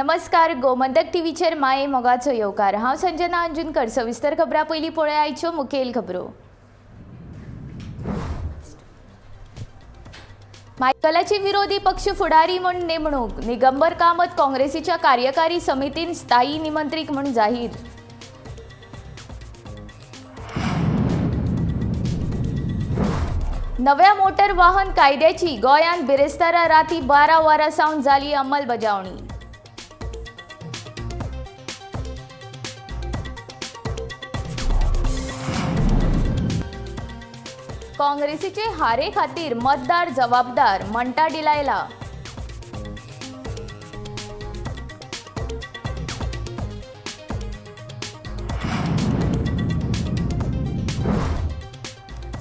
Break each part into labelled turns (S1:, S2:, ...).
S1: नमस्कार गोमंतक टीव्हीचेर माये मोगाचो येवकार हांव संजना अंजुनकर। सविस्तर खबरां पयलीं पळोवया आयच्यो मुखेल खबरो। मायकलाची विरोधी पक्ष फुडारी म्हूण नेमणूक। दिगंबर कामत काँग्रेसीच्या कार्यकारी समितीन स्थायी निमंत्रीक म्हूण जाहीर। नव्या मोटर वाहन कायद्याची गोंयांत बिरेस्तारा राती 12 वरां सावन जाली अंमलबजावणी। काँग्रेसीचे हारे खातीर मतदार जबाबदार म्हणटा डिलायला।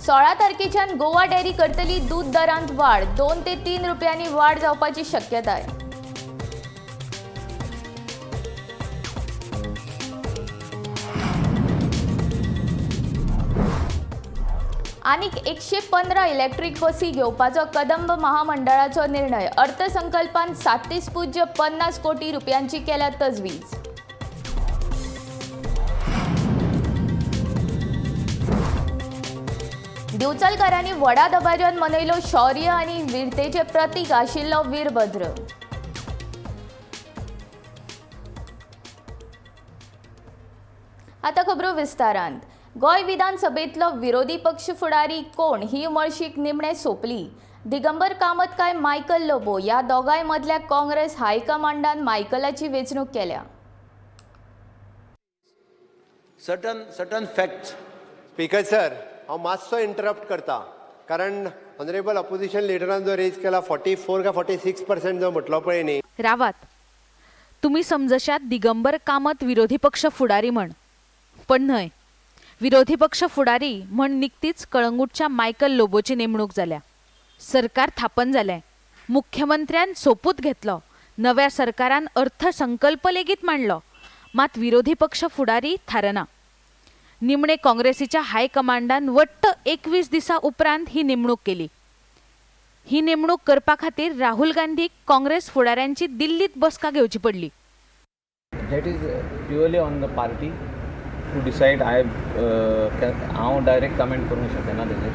S1: सोळा तारखेच्यान गोवा डेअरी करतली दूध दरांत वाड। 2 ते 3 रुपयांनी वाड जावपाची शक्यताय। आनीक 115 इलेक्ट्रीक बसी घेवपाचो कदंब महामंडळाचो निर्णय। अर्थसंकल्पान 37.50 कोटी रुपयांची केल्या तजवीज। दिवचलकारांनी व्हडा दबाज्यान मनयलो शौर्य आनी वीरतेचे प्रतीक आशिल्लो वीरभद्र। आता खबरो विस्तारांत। गोंय विधानसभेतलो विरोधी पक्ष फुडारी कोण ही उमळशीक निमणे सोंपली। दिगंबर कामत काय मायकल लोबो ह्या दोगांय मदल्या काँग्रेस हायकमांडान मायकलाची वेंचणूक केल्या।
S2: certain facts.
S3: स्पीकर सर, हांव मातसो इंटरप्ट करता कारण ऑनरेबल अपोजिशन लिडरान जो रेज केला 44 का 46% जो म्हटलो पळय न्ही।
S4: रावात तुम्ही समजशात दिगंबर कामत विरोधी पक्ष फुडारी म्हण, पण न्हय। विरोधी पक्ष फुडारी म्हण निकतीच कळंगूटच्या मायकल लोबोची नेमणूक जाल्या। सरकार थापन जालें, मुख्यमंत्र्यान सोपूत घेतलो, नव्या सरकारान अर्थसंकल्प लेगीत मांडलो, मात विरोधी पक्ष फुडारी थारना। निमणे काँग्रेसीच्या हायकमांडान वट्ट 21 दिसा उपरांत ही नेमणूक केली। ही नेमणूक करपा खातीर राहुल गांधीक काँग्रेस फुडाऱ्यांची दिल्लीत बसका घेवची पडली।
S5: That is purely on the party to decide. हांव डायरेक्ट कमेंट करूंक शकना तेजेर,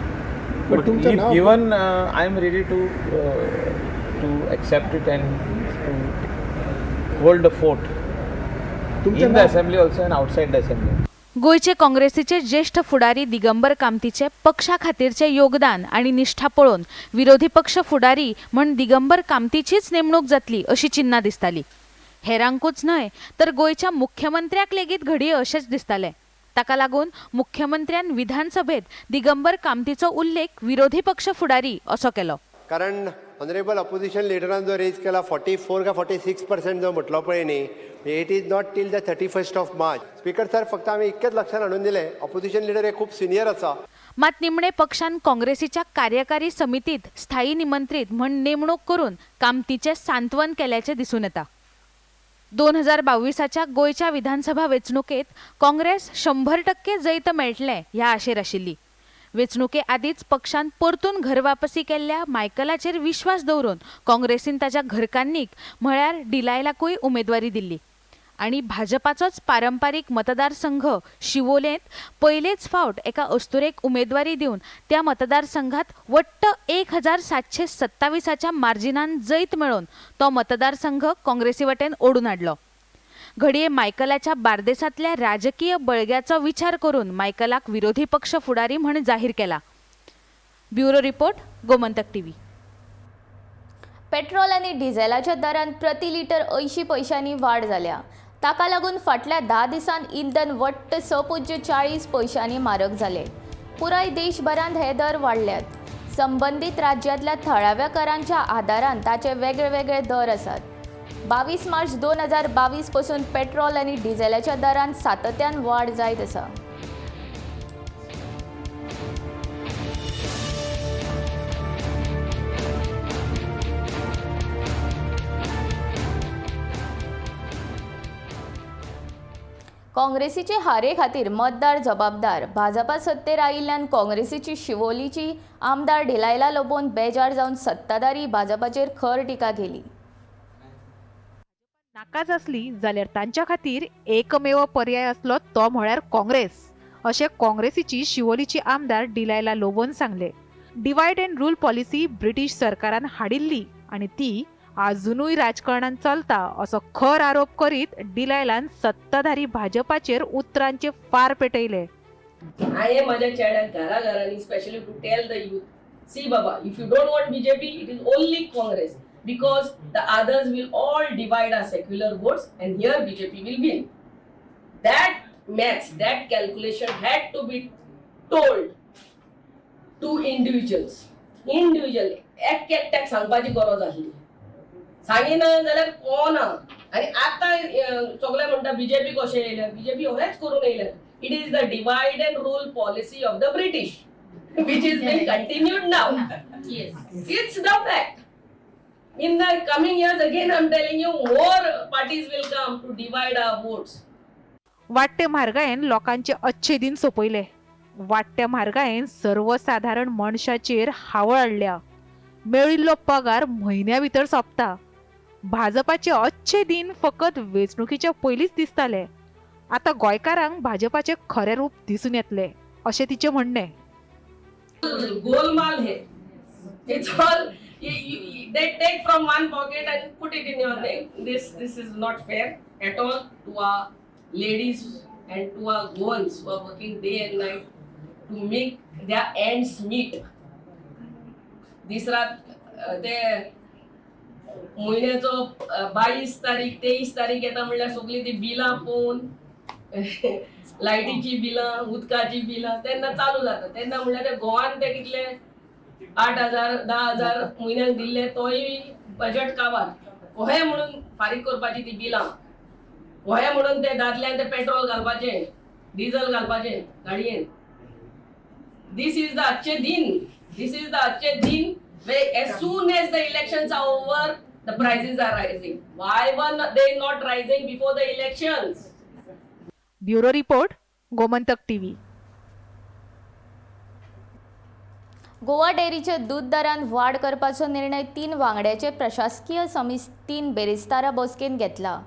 S5: but if given I am ready to accept it and to hold the fort in the assembly also and outside the assembly.
S4: गोयचे काँग्रेसीचे ज्येष्ठ फुडारी दिगंबर कामतीचे पक्षा खातीरचे योगदान आणि निष्ठा पळोवन विरोधी पक्ष फुडारी म्हण दिगंबर कामतीचीच नेमणूक जातली अशी चिन्हां दिसताली। हेरांकूच न्हय तर गोयच्या मुख्यमंत्र्याक लेगीत घडये अशेंच दिसताले। ताका लागून मुख्यमंत्र्यान विधानसभेत दिगंबर कामतीचो उल्लेख विरोधी पक्ष फुडारी असो केलो।
S3: कारण ऑनरेबल अपोजिशन लिडरान जो रेज केला 44 का 46% जो म्हटलो पळय न्ही, it is not till the 31st of March. Speaker sir, फक्त आमी इतकेच लक्षात हाडून दिले, अपोजिशन लिडर हे खूप सिनियर आसा।
S4: मात निमणे पक्षान काँग्रेसीच्या कार्यकारी समितीत स्थायी निमंत्रीत म्हण नेमणूक करून कामतीचे सांत्वन केल्याचे दिसून येता। 2022च्या गोयच्या विधानसभा वेंचणुकेत काँग्रेस 100% जैत मेळटले ह्या आशेर आशिल्ली। वेंचणुके आदींच पक्षान परतून घरवापसी केल्ल्या मायकलाचेर विश्वास दवरून काँग्रेसीन ताच्या घरकान्नीक म्हळ्यार डिलायलाकूय उमेदवारी दिल्ली आणि भाजपाचोच पारंपारीक मतदारसंघ शिवोलेंत पयलेच फावट एका अस्तुरेक उमेदवारी दिवन त्या मतदारसंघात वट्ट 1727च्या मार्जिनान जैत मेळोवन तो मतदारसंघ काँग्रेसी वटेन ओडून हाडलो। घडये मायकलाच्या बार्देसांतल्या राजकीय बळग्याचो विचार करून मायकलाक विरोधी पक्ष फुडारी म्हण जाहीर केला। Bureau report, Gomantak TV.
S1: Petrol आनी डिझेलाच्या दरांत प्रति लिटर 80 पैशांनी वाड जाल्या। ताका लागून फाटल्या 10 दिसांत इंधन वट्ट 6.40 पैशांनी म्हारग जाले। पुराय देशभरांत हे दर वाडल्यात। संबंधीत राज्यांतल्या थळाव्या करांच्या आदारान ताचे वेगळे वेगळे दर आसात। 22 मार्च 2022 पासून पेट्रोल आनी डिझेलाच्या दरांत सातत्यान वाड जायत आसा। काँग्रेसीचे हारे खातीर मतदार जबाबदार। भाजपा सत्तेर आयिल्ल्यान काँग्रेसीची शिवोलीची आमदार डिलायला लोबोन बेजार जावन सत्ताधारी भाजपाचेर खर टिका केली।
S4: नाकाच आसली जाल्यार तांच्या खातीर एकमेव पर्याय असलो तो म्हळ्यार काँग्रेस अशें काँग्रेसीची शिवोलीची आमदार डिलायला लोबोन सांगले. Divide and rule policy British सरकारान हाडिल्ली आनी ती आजुनूय राजकारणात चलता असो खर आरोप करीत डिलायलान सत्ताधारी भाजपाचेर उतरांचे फार पेटयले.
S6: हांवें म्हाज्या चेड्याक घराघरांनी specially to tell the youth, see बाबा, if you don't want BJP, it is only Congress, because the others will all divide our secular votes and here BJP will win. That maths, that calculation had to be told to individuals. Individually, एकट्याक सांगपाची गरज आसली. सांगिना जाल्यार कोना. आनी आतां सगळे म्हणटा BJP कशें येयल्या, BJP हेच करून येयल्या. It is the divide and rule policy of the British, which is being continued now. Yes, it's the fact. In the coming years, again, I'm telling you, more parties will come to divide our votes.
S4: वाडटे म्हारगायेन लोकांचे अच्छे दिन सोपयले. वाडट्या म्हारगायेन सर्वसाधारण मनशाचेर हावळ हाडल्या. मेळिल्लो पगार म्हयन्या भितर सोंपता. भाजपाचे अच्छे दिन फकत वेंचणुकीच्या पयलींच दिसताले. आता गोंयकारांक भाजपाचे खरे रूप दिसून येतले अशें तिचे म्हणणे.
S6: Golmaal hai. It's all they take from one pocket and put it in your name. This is not fair at all to our ladies and to our Goans who are working day and night to make their ends meet. दिसरात ते म्हयन्याचो 22 तारीख 23 तारीख येता म्हणल्यार सगळी ती बिलां पळोवन लायटीची बिलां, उदकाची बिलां तेन्ना चालू जाता. तेन्ना म्हणल्यार ते गोवान ते कितले 8,000 10,000 म्हयन्याक दिल्ले तोय बजेट काबार. कोहे म्हणून फारीक करपाची ती बिलां, कोहे म्हणून ते दादल्यान ते पेट्रोल घालपाचें, डिझल घालपाचें गाडयेन. This is the अच्छे दिन. This is the अच्छे दिन where as soon as the elections are over, the prices are rising. Why were they not rising before the elections?
S4: Bureau report, Gomantak TV.
S1: Goa डेअरीच्या दूध दरांत वाड करपाचो निर्णय 3 वांगड्याचे प्रशासकीय समितीन बेरेस्तारा बसकेन घेतला.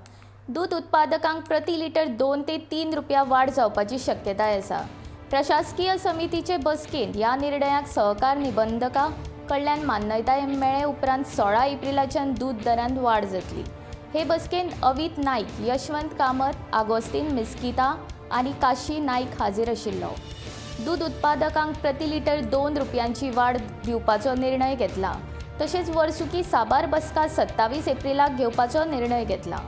S1: दूध उत्पादकांक प्रति लिटर 2 ते 3 रुपया वाड जावपाची शक्यताय आसा. प्रशासकीय समितीचे बसकेंत ह्या निर्णयाक सहकार निबंधका कडल्यान मान्यताय मेळे उपरांत 16 एप्रिलाच्यान दूध दरांत वाड जातली. हे बसकेंत अवित नाईक, यशवंत कामत, आगोस्तीन मिस्किता आनी काशी नाईक हाजीर आशिल्लो. दूध उत्पादकांक प्रति लिटर 2 रुपयांची वाड दिवपाचो निर्णय घेतला. तशेंच वर्सुकी साबार बसका 27 एप्रिलाक घेवपाचो निर्णय घेतला.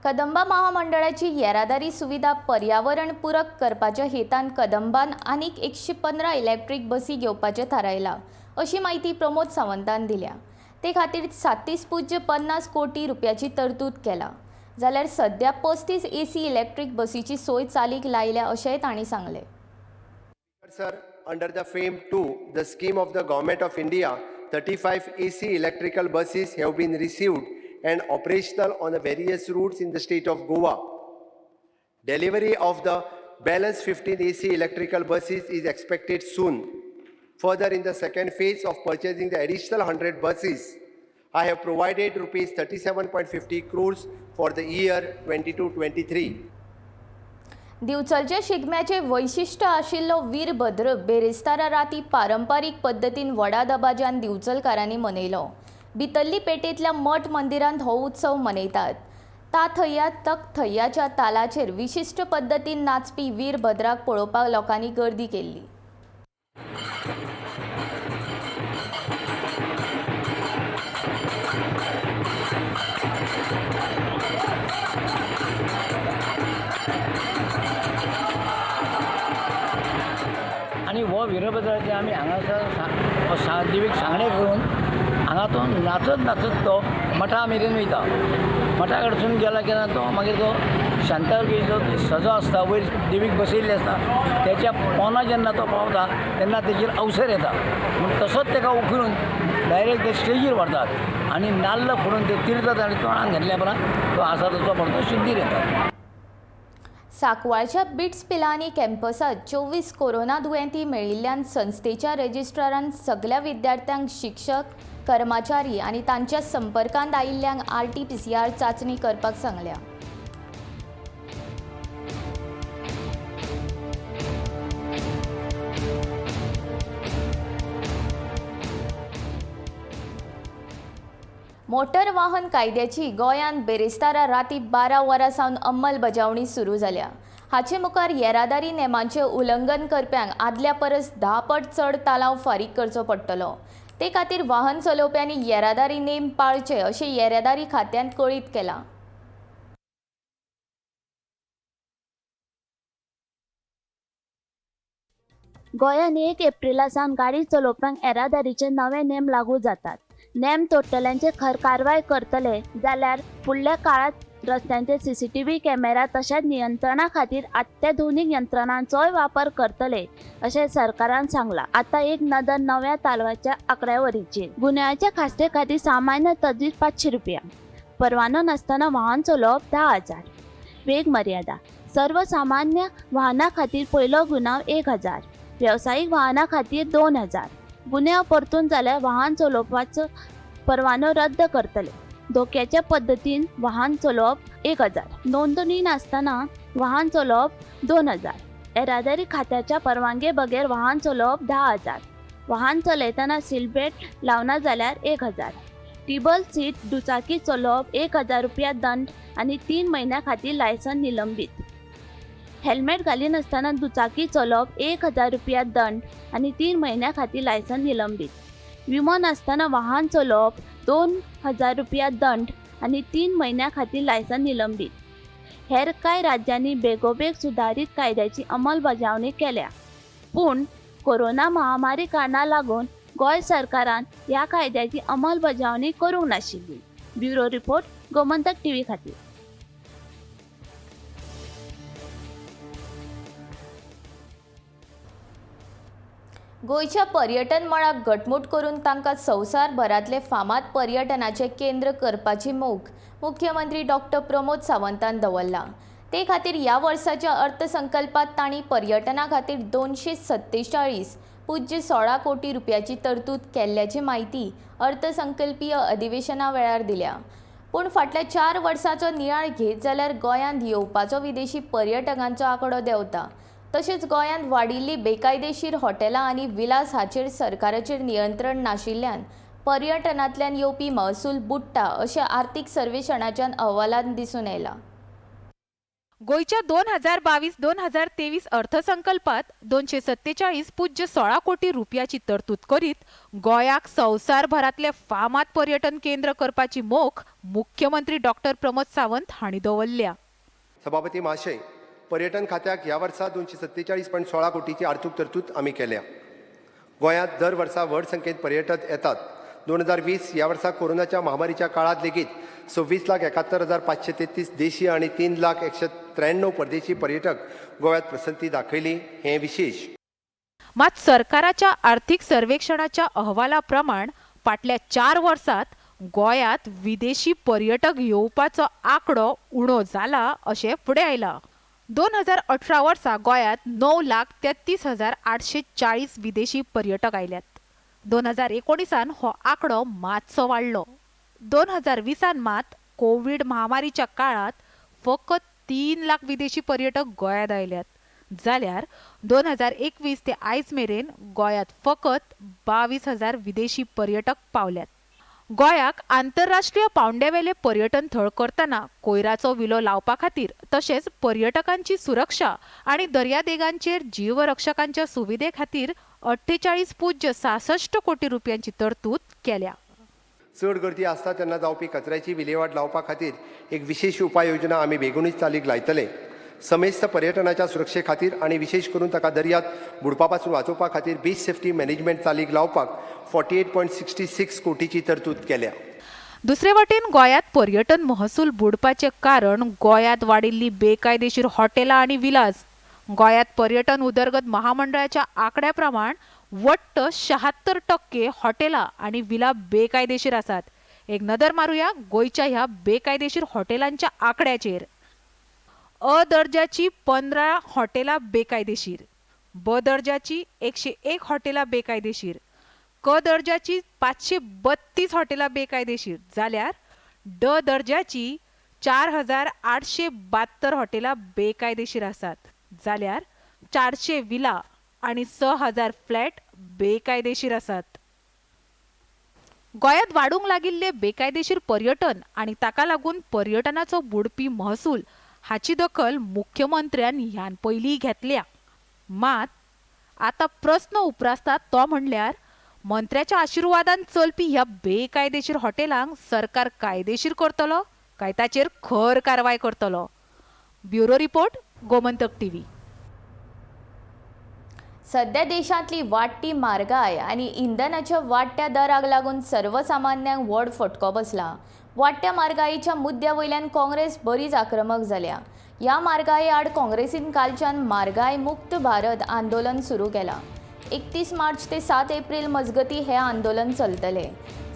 S1: कदंबा महामंडळाची येरादारी सुविधा पर्यावरण पूरक करपाच्या हेतान कदंबान आनीक 115 इलेक्ट्रीक बसी घेवपाचें थारायला अशी माहिती प्रमोद सावंतान दिल्या. ते खातीर 37.50 कोटी रुपयाची तरतूद केला. जाल्यार सध्या 35 AC इलेक्ट्रीक बसीची सोय चालीक लायल्या अशेंय तांणी सांगले.
S3: Sir, under the FAME 2, the scheme of the Government of India, 35 AC electrical buses have been received and operational on the various routes in the state of Goa. Delivery of the balance 15 AC electrical buses is expected soon. Further, in the second phase of purchasing the additional 100 buses, I have provided rupees 37.50 crores for the year 22-23.
S1: दिवचलचे शिगम्याचे वैशिष्ट्य आशिल्लो वीरभद्र बेरेस्तारा राती पारंपारीक पद्दतीन व्हडा दबाज्यान दिवचलकारांनी मनयलो. भितरली पेटेंतल्या मठ मंदिरांत हो उत्सव मनयतात. ता थय्या तक थय्याच्या तालाचेर विशिश्ट पद्दतीन नाचपी वीरभद्राक पळोवपाक लोकांनी गर्दी केल्ली.
S7: आनी हो वीरभद्राचे आमी हांगासर 7 दिवक सांगणे करून हांगातून नाचत नाचत तो मठा मेरेन वयता. मठा कडसून गेला केन्ना तो मागीर तो शांतावरचो सजो आसता वयर देवीक बसयल्ली आसता त्याच्या पोंदा जेन्ना तो पावता तेन्ना तेजेर अवसर येता म्हूण तसोच ताका उखलून डायरेक्ट ते स्टेजीर व्हरतात आनी नाल्ल फोडून ते तिरतात आनी तोंडान घातल्या उपरांत तो आसा तसो पडतो शुद्धीर येता.
S1: सांकवाळच्या बिट्स पिलानी कॅम्पसात 24 कोरोना दुयेंती मेळिल्ल्यान संस्थेच्या रेजिस्ट्रारान सगळ्या विद्यार्थ्यांक शिक्षक कर्मचारी आणि तांच्या संपर्कांत आयिल्ल्यांक RT-PCR चाचणी करपाक सांगल्या. मोटर वाहन कायद्याची गोंयांत बेरेस्तारा राती 12 वरां सावन अंमलबजावणी सुरू जाल्या. हाचे मुखार येरादारी नेमांचें उल्लंघन करप्यांक आदल्या परस 10 पट चड तालाव फारीक करचो पडटलो. ते खातीर वाहन चलोवप्यांनी येरादारी नेम पाळचे अशें येरादारी खात्यान कळीत केलां.
S8: गोंयांत 1 एप्रिला सावन गाडी चलोवप्यांक येरादारीचे नवे नेम लागू जातात. नेम तोडटल्यांचेर खर कारवाय करतले जाल्यार फुडल्या काळात रस्त्यांचेर CCTV कॅमेरा तशेंच नियंत्रणा खातीर अत्याधुनीक यंत्रणांचोय वापर करतले अशें सरकारान सांगलां. आतां एक नदर नव्या तालवाच्या आंकड्यावरीचेर. गुन्यांवाच्या खास्ते खातीर सामान्य तजवीज 500 रुपया. परवानो नासतना वाहन चलोवप 10,000. वेग मर्यादा सर्वसामान्य वाहना खातीर पयलो गुन्यांव 1,000. वेवसायीक वाहना खातीर 2,000. गुन्यांव परतून जाल्यार वाहन चलोवपाचो परवानो रद्द करतले. धोक्याच्या पद्दतीन वाहन चलोवप 1,000. नोंदणी नासतना वाहन चलोवप 2,000. येरादारी खात्याच्या परवानगे बगैर वाहन चलोवप 10,000. वाहन चलयतना सीटबेल्ट लावना जाल्यार 1,000. टेबल सीट दुचाकी चलोवप 1,000 रुपया दंड आनी 3 म्हयन्यां खातीर लायसन निलंबीत. हेल्मेट घालिनासतना दुचाकी चलोवप 1,000 रुपया दंड आनी 3 म्हयन्यां खातीर लायसन निलंबीत. विमो नासतना वाहन चलोवप 2,000 रुपया दंड आनी 3 म्हयन्यां खातीर लायसन निलंबीत. हेर कांय राज्यांनी बेगोबेग सुदारीत कायद्याची अंमलबजावणी केल्या, पूण कोरोना महामारी कारणां लागून गोंय सरकारान ह्या कायद्याची अंमलबजावणी करूंक नाशिल्ली. ब्युरो रिपोर्ट, गोमंतक TV खातीर.
S1: गोंयच्या पर्यटन मळाक घटमूट करून तांकां संवसारभरांतले फामाद पर्यटनाचे केंद्र करपाची मोख मुख्यमंत्री डॉक्टर प्रमोद सावंतान दवरला. ते खातीर ह्या वर्साच्या अर्थसंकल्पात तांणी पर्यटना खातीर 247.16 कोटी रुपयाची तरतूद केल्ल्याची माहिती अर्थसंकल्पीय अधिवेशना वेळार दिल्या. पूण फाटल्या 4 वर्सांचो नियाळ घेत जाल्यार गोंयांत येवपाचो विदेशी पर्यटकांचो आंकडो देंवता. तशेंच गोंयांत वाडिल्ली बेकायदेशीर हॉटेलां आनी विलास हाचेर सरकाराचेर नियंत्रण नाशिल्ल्यान पर्यटनांतल्यान येवपी महसूल बुडटा अशें आर्थीक सर्वेक्षणाच्या अहवालांत दिसून येयलां.
S4: गोयच्या 2022-2023 अर्थसंकल्पात 247.16 कोटी रुपयाची तरतूद करीत गोंयाक संवसारभरांतले फामाद पर्यटन केंद्र करपाची मोख मुख्यमंत्री डॉक्टर प्रमोद सावंत हांणी दवरल्या.
S3: सभापती महाशय, पर्यटन खात्याक ह्या वर्सा 247.16 कोटीची आर्थीक तरतूद आमी केल्या. गोंयांत दर वर्सा व्हड संख्येत पर्यटक येतात. 2020 ह्या वर्सा कोरोनाच्या महामारीच्या काळात लेगीत 26,71,533 देशी आणि 3,193 परदेशी पर्यटक गोव्यात प्रसंती दाखयली. हे विशेष.
S4: मात सरकाराच्या आर्थिक सर्वेक्षणाच्या अहवालाप्रमाण फाटल्या 4 वर्सात गोंयांत विदेशी पर्यटक येवपाचो आंकडो उणो जाला अशें फुडें आयलां. 2018 वर्सा गोंयांत 9,33,840 विदेशी पर्यटक आयल्यात. 2019 हो आंकडो मातसो वाडलो. 2020 मात कोविड महामारीच्या काळात फकत 3 लाख विदेशी पर्यटक गोंयांत आयल्यात. जाल्यार 2021 ते आयज मेरेन गोंयांत फकत 22,000 विदेशी पर्यटक पावल्यात. गोंयाक आंतरराष्ट्रीय पावंड्यावेले पर्यटन थळ करतना कोयराचो विलो लावपा खातीर तशेंच पर्यटकांची सुरक्षा आनी दर्यादेगांचेर जीवरक्षकांच्या सुविधे खातीर 48.66 कोटी रुपयांची तरतूद केल्या.
S3: चड गर्दी आसता तेन्ना जावपी कचऱ्याची विलेवाट लावपा खातीर एक विशेष उपाय योजना आमी बेगूनच चालीक लायतले. समेस्त पर्यटनाच्या सुरक्षे खातीर आनी विशेष करून ताका दर्यांत बुडपा पासून वाचोवपा खातीर बीच सेफ्टी मॅनेजमेंट चालीक लावपाक 48.66 कोटीची तरतूद केल्या.
S4: दुसरे वटेन गोंयांत पर्यटन महसूल बुडपाचें कारण गोंयांत वाडिल्ली बेकायदेशीर हॉटेलां आनी विलास. गोंयांत पर्यटन उदरगत महामंडळाच्या आंकड्या प्रमाण वट्ट 76% हॉटेलां आनी विला बेकायदेशीर आसात. एक नदर मारुया गोंयच्या ह्या बेकायदेशीर हॉटेलांच्या आंकड्याचेर. अ दर्जाची 15 हॉटेलां बेकायदेशीर, ब दर्जाची 101 हॉटेलां बेकायदेशीर, क दर्जाची 532 हॉटेलां बेकायदेशीर जाल्यार ड दर्जाची 4872 हॉटेलां बेकायदेशीर आसात. जाल्यार 400 विला आनी 6000 फ्लॅट बेकायदेशीर आसात. गोंयांत वाडूंक लागिल्ले बेकायदेशीर पर्यटन आनी ताका लागून पर्यटनाचो बुडपी महसूल हाची दखल मुख्यमंत्र्यान ह्यान पयलीं घेतल्या. मात आतां प्रस्न उप्रासता तो म्हणल्यार मंत्र्याच्या आशिर्वादान चलपी ह्या बेकायदेशीर हॉटेलांक सरकार कायदेशीर करतलो काय ताचेर खर कारवाय करतलो. Bureau report, Gomantak TV.
S1: सध्या देशांतली वाडटी म्हारगाय आनी इंधनाच्या वाडट्या दराक लागून सर्वसामान्यांक व्हड फटको बसला. वाडट्या म्हारगायेच्या मुद्द्या वयल्यान काँग्रेस बरीच आक्रमक जाल्या. ह्या म्हारगाये आड काँग्रेसीन कालच्यान म्हारगाय मुक्त भारत आंदोलन सुरू केलां. 31 मार्च ते 7 एप्रिल मजगती हे आंदोलन चलतले.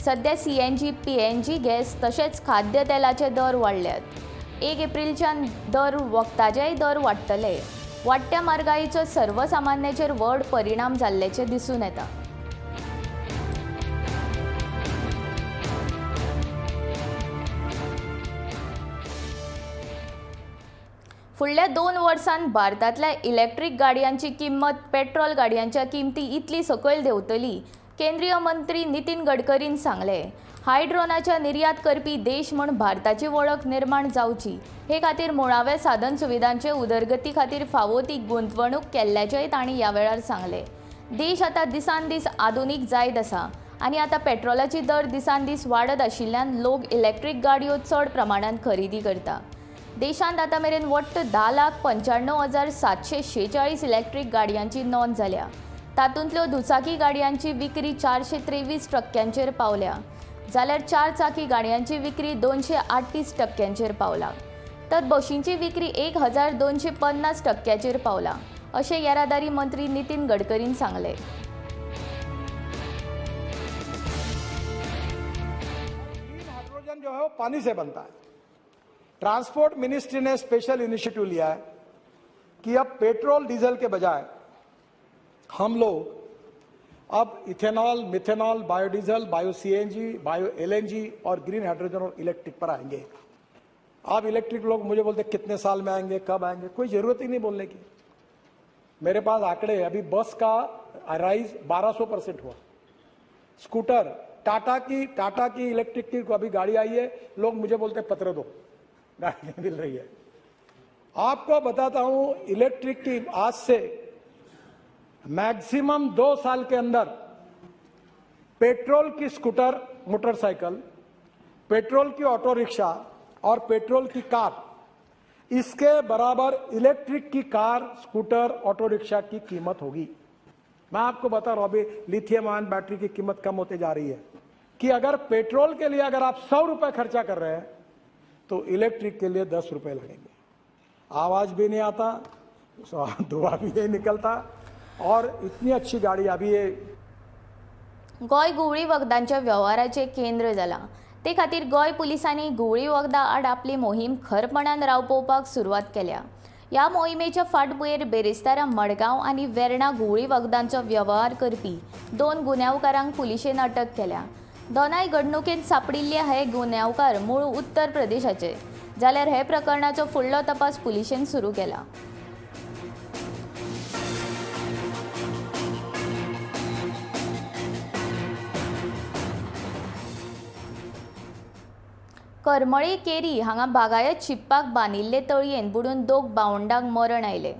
S1: सध्या CNG, PNG गॅस तशेंच खाद्य तेलाचे दर वाडल्यात. 1 एप्रिलच्यान दर वखदाचेय दर वाडटले. वाडट्या म्हारगायेचो सर्वसामान्याचेर व्हड परिणाम जाल्ल्याचें दिसून येता. फुडल्या 2 वर्सांत भारतांतल्या इलेक्ट्रीक गाडयांची किंमत पेट्रोल गाडयांच्या किंमती इतली सकयल देंवतली, केंद्रीय मंत्री नितीन गडकरीन सांगले. हायड्रोनाच्या निर्यात करपी देश म्हूण भारताची वळख निर्माण जावची हे खातीर मुळावे साधन सुविधांचे उदरगती खातीर फावो ती गुंतवणूक केल्ल्याचेंय तांणी ह्या वेळार सांगले. देश आतां दिसान दीस आधुनीक जायत आसा आनी आतां पेट्रोलाची दर दिसान दीस वाडत आशिल्ल्यान लोक इलेक्ट्रीक गाडयो चड प्रमाणांत खरेदी करता. देशांत आतां मेरेन वट्ट 10,95,746 इलेक्ट्रीक गाडयांची नोंद जाल्या. तातूंतल्यो दुचाकी गाडयांची विक्री 423% पावल्या, जाल्यार 4 चाकी गाडयांची विक्री 238% पावला. तर बशींची विक्री 1250% पावला, अशें येरादारी मंत्री नितीन गडकरीन सांगले.
S9: हाइड्रोजन जो है वो पानी से बनता है. ट्रांसपोर्ट मिनिस्ट्री ने स्पेशल इनिशिएटिव लिया है कि अब पेट्रोल डीजल के बजाय हम लोग अब ethanol, methanol, biodiesel, bio CNG, bio LNG और ग्रीन हाइड्रोजन और इलेक्ट्रिक पर आएंगे. आप इलेक्ट्रिक लोग मुझे बोलते कितने साल में आएंगे, कब आएंगे, कोई जरूरत ही नहीं बोलने की. मेरे पास आंकड़े, अभी बस का राइज 1200% हुआ. स्कूटर, टाटा की इलेक्ट्रिक की अभी गाड़ी आई है, लोग मुझे बोलते पत्र दो, गाड़ी मिल रही है. आपको बताता हूं, इलेक्ट्रिक की आज से मैक्सिमम 2 साल के अंदर पेट्रोल की स्कूटर, मोटरसाइकिल, पेट्रोल की ऑटो रिक्शा और पेट्रोल की कार, इसके बराबर इलेक्ट्रिक की कार, स्कूटर, ऑटो रिक्शा की कीमत होगी. मैं आपको बता रहा हूं, अभी लिथियम आयन बैटरी की कीमत कम होते जा रही है कि अगर पेट्रोल के लिए अगर आप 100 रुपए खर्चा कर रहे हैं तो इलेक्ट्रिक के लिए 10 रुपए लगेंगे. आवाज भी नहीं आता, धुआं भी नहीं निकलता और इतनी अच्छी गाड़ी अभी ये.
S1: गोंय गुवळी वखदांच्या व्यवहाराचें केंद्र जालां. ते खातीर गोंय पुलिसांनी गुवळी वखदां आड आपली मोहीम खरपणान राबोवपाक सुरवात केल्या. ह्या मोहिमेच्या फाटभुंयेर बेरेस्तारा मडगांव आनी वेर्णा गुवळी वखदांचो व्यवहार करपी 2 गुन्यांवकारांक पुलिशेन अटक केल्या. दोनाय घडणुकेंत सांपडिल्ले हे गुन्यांवकार मूळ उत्तर प्रदेशाचे, जाल्यार हे प्रकरणाचो फुडलो तपास पुलिशेन सुरू केला. करमळी केरी हांगा बागायत शिंपपाक बांदिल्ले तळयेन बुडून 2 भावंडांक मरण आयले.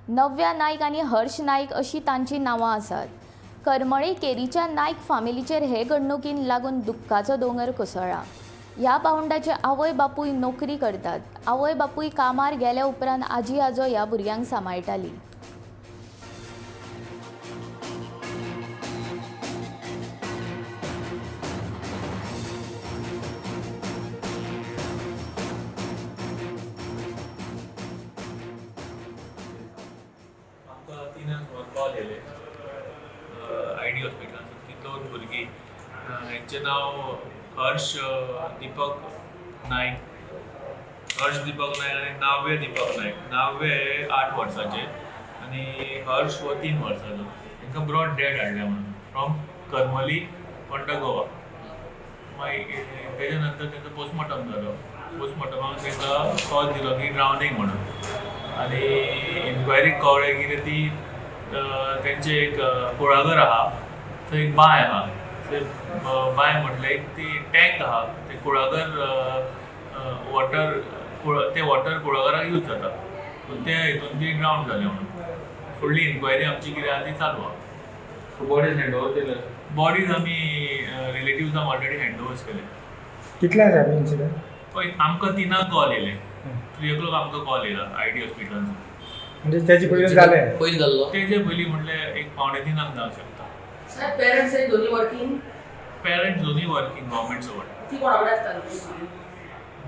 S1: नव्या नायक आनी हर्ष नायक अशीं तांचीं नांवां आसात. करमळी केरीच्या नायक फामिलीचेर हे घडणुकीन लागून दुख्खाचो दोंगर कोसळ्ळा. ह्या भावंडाचे आवय बापूय नोकरी करतात. आवय बापूय कामार गेल्या उपरांत आजी आजो ह्या भुरग्यांक सांबाळटालीं.
S10: येयले ID हॉस्पिटलान ती 2 भुरगीं हेंचें नांव हर्ष दीपक नायक आनी नाव्य दीपक नायक. नाव्य 8 वर्सांचे आनी हर्ष हो 3 वर्सांचो. तांकां ब्रॉड डेड हाडल्या म्हणून फ्रॉम करमली पंडा गोवा. मागीर तेजे नंतर तेंचो पोस्टमॉर्टम जालो. पोस्टमॉर्टमाक तांकां कॉल दिलो की ड्रावनींग म्हणून आनी इन्क्वायरीक कळ्ळें की ती तेंचे एक कुळागर आहा थंय एक बांय आहा. ते बांय म्हटल्यार एक ती टँक आहा ते कुळागर वॉटर कुळागराक यूज जाता. सो ते हितून ती ड्रावन जाले म्हणून. फुडली इन्क्वायरी आमची कितें आहा ती चालू आहा.
S5: बॉडीज हँडओवर केले.
S10: बॉडीज आमी रिलेटिव्जांक ऑलरेडी हँडओवर्स केले.
S11: कितल्या जाले इन्सिडंट?
S10: पळय आमकां 3 कॉल येयले. 3 o'clock आमकां कॉल येयला ID हॉस्पिटलान.
S11: म्हणजे त्याची पयलीं जाले
S5: पयलीं जाल्लो.
S10: तेजे पयलीं म्हणल्यार एक 2:45 जावंक शकता.
S6: सर पेरेंट्स आनी दोन्ही वर्किंग
S10: पेरंट्स दोन्ही वर्किंग गव्हर्मेंट सपोर्ट.
S6: ती कोणा कडेन आसताली?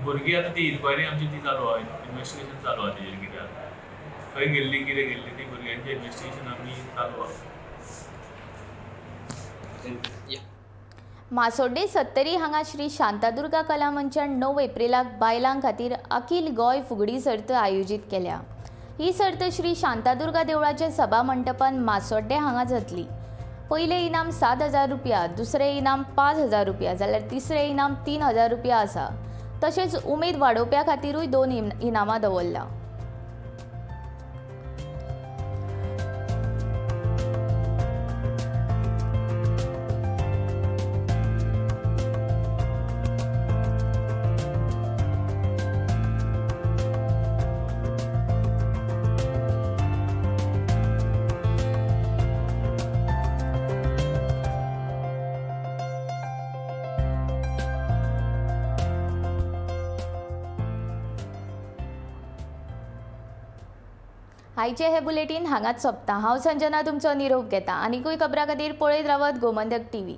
S10: भुरगीं आतां ती इन्क्वायरी आमची ती चालू आहा. इन्वेस्टिगेशन चालू आहा तेजेर कितें आहा खंय गेल्ली कितें गेल्ली ती भुरग्यांचें इन्वेस्टिगेशन आमी चालू आहा.
S1: मासोड्डे सत्तरी हांगा श्री शांतादुर्गा कला मंचान 9 एप्रिलाक बायलां खातीर अखिल गोंय फुगडी सर्त आयोजीत केल्या. ही सर्त श्री शांतादुर्गा देवळाच्या सभा मंडपान मासोड्डे हांगा जातली. पयले इनाम 7,000 रुपया, दुसरे इनाम 5,000 रुपया जाल्यार तिसरे इनाम 3,000 रुपया आसा. तशेंच उमेद वाडोवप्या खातीरूय 2 इनामां दवरला. आयचे हे बुलेटीन हांगाच सोंपता. हांव संजना तुमचो निरोप घेता. आनीकूय खबरां खातीर पळयत रावत गोमंतक TV.